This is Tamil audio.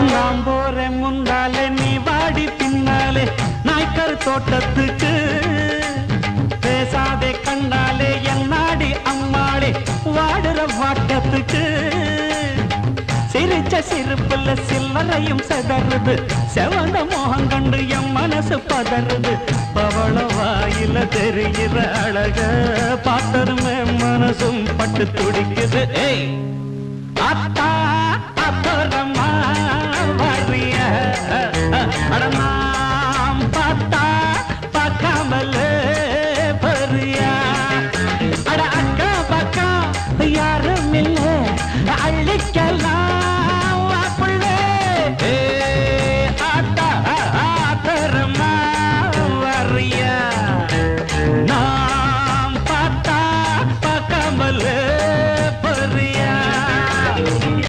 நான் போறேன் முன்னாலே நீ வாடி பின்னாலே நாய்க்கர் தோட்டத்துக்கு பேசாதே கண்ணாலே என்னாடி அம்மாளே வாடுற வாட்டத்துக்கு சிரிச்ச சிரிப்புல சில்லறையும் செதறுது செவந்த மோகம் கண்டு என் மனசு பதறுது பவள வாயில தெரிகிற அழக பார்த்ததுமே மனசும் பட்டு துடிக்குது ஏய் அத்தா அப்புறமா வரிய அடமாம் பார்த்தா பார்க்காமல பரியா அட அக்கா பக்கா யாரும் இல்லை அள்ளிக்கலாம்